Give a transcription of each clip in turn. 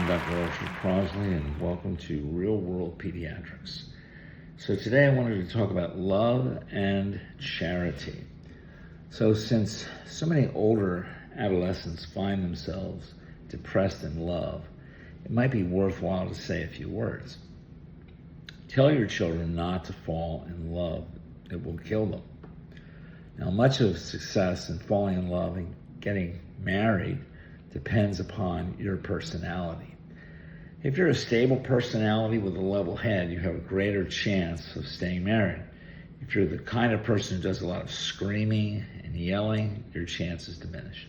I'm Dr. Archer Crosley, and welcome to Real World Pediatrics. So today I wanted to talk about love and charity. So since so many older adolescents find themselves depressed in love, it might be worthwhile to say a few words. Tell your children not to fall in love. It will kill them. Now, much of success in falling in love and getting married depends upon your personality. If you're a stable personality with a level head, you have a greater chance of staying married. If you're the kind of person who does a lot of screaming and yelling, your chances diminish.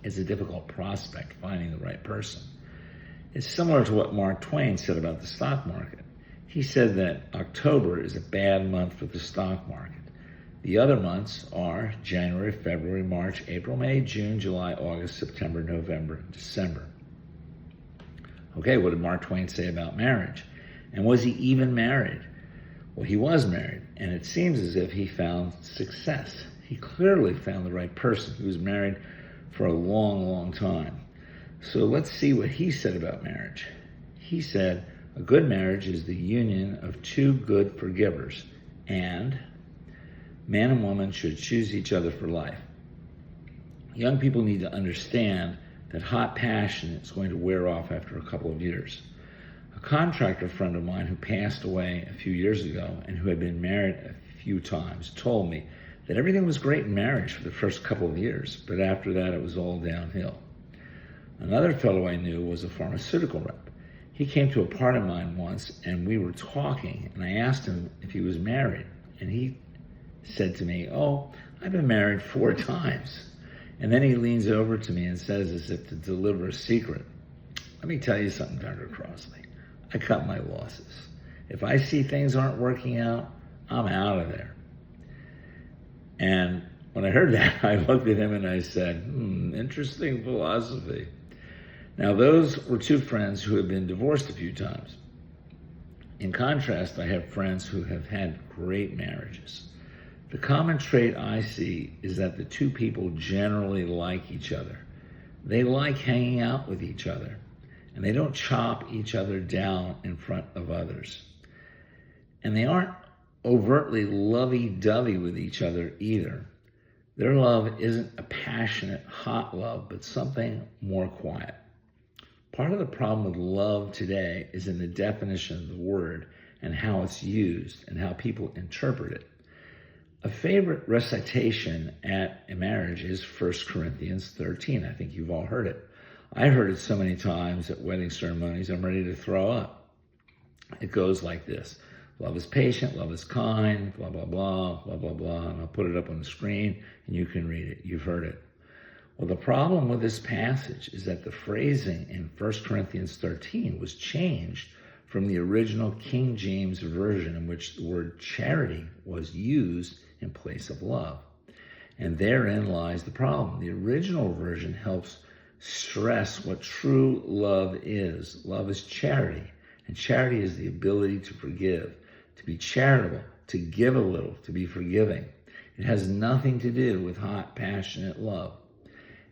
It's a difficult prospect finding the right person. It's similar to what Mark Twain said about the stock market. He said that October is a bad month for the stock market. The other months are January, February, March, April, May, June, July, August, September, November, and December. Okay, what did Mark Twain say about marriage? And was he even married? Well, he was married, and it seems as if he found success. He clearly found the right person. He was married for a long, long time. So let's see what he said about marriage. He said, a good marriage is the union of two good forgivers, and man and woman should choose each other for life. Young people need to understand that hot passion is going to wear off after a couple of years. A contractor friend of mine who passed away a few years ago and who had been married a few times told me that everything was great in marriage for the first couple of years, but after that it was all downhill. Another fellow I knew was a pharmaceutical rep. He came to a party of mine once and we were talking, and I asked him if he was married, and he said to me, "Oh, I've been married 4 times." And then he leans over to me and says, as if to deliver a secret, "Let me tell you something, Dr. Crosley. I cut my losses. If I see things aren't working out, I'm out of there." And when I heard that, I looked at him and I said, interesting philosophy. Now, those were 2 friends who have been divorced a few times. In contrast, I have friends who have had great marriages. The common trait I see is that the 2 people generally like each other. They like hanging out with each other, and they don't chop each other down in front of others. And they aren't overtly lovey-dovey with each other either. Their love isn't a passionate, hot love, but something more quiet. Part of the problem with love today is in the definition of the word and how it's used and how people interpret it. A favorite recitation at a marriage is 1 Corinthians 13. I think you've all heard it. I heard it so many times at wedding ceremonies, I'm ready to throw up. It goes like this. Love is patient, love is kind, blah, blah, blah, blah, blah, blah. And I'll put it up on the screen and you can read it. You've heard it. Well, the problem with this passage is that the phrasing in 1 Corinthians 13 was changed from the original King James Version, in which the word charity was used in place of love. And therein lies the problem. The original version helps stress what true love is. Love is charity, and charity is the ability to forgive, to be charitable, to give a little, to be forgiving. It has nothing to do with hot, passionate love.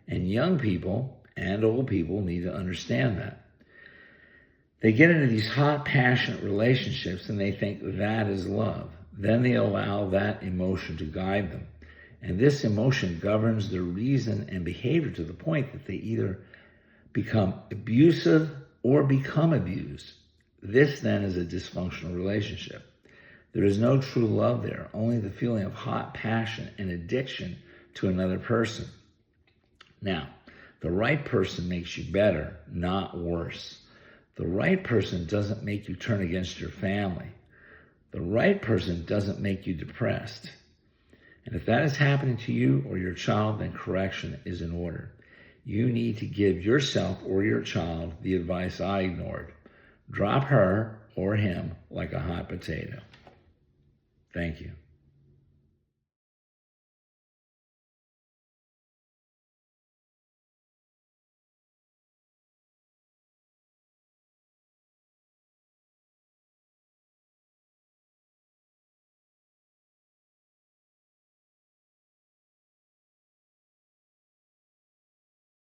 And young people and old people need to understand that. They get into these hot, passionate relationships and they think that is love. Then they allow that emotion to guide them. And this emotion governs their reason and behavior to the point that they either become abusive or become abused. This then is a dysfunctional relationship. There is no true love there, only the feeling of hot passion and addiction to another person. Now, the right person makes you better, not worse. The right person doesn't make you turn against your family. The right person doesn't make you depressed. And if that is happening to you or your child, then correction is in order. You need to give yourself or your child the advice I ignored. Drop her or him like a hot potato. Thank you.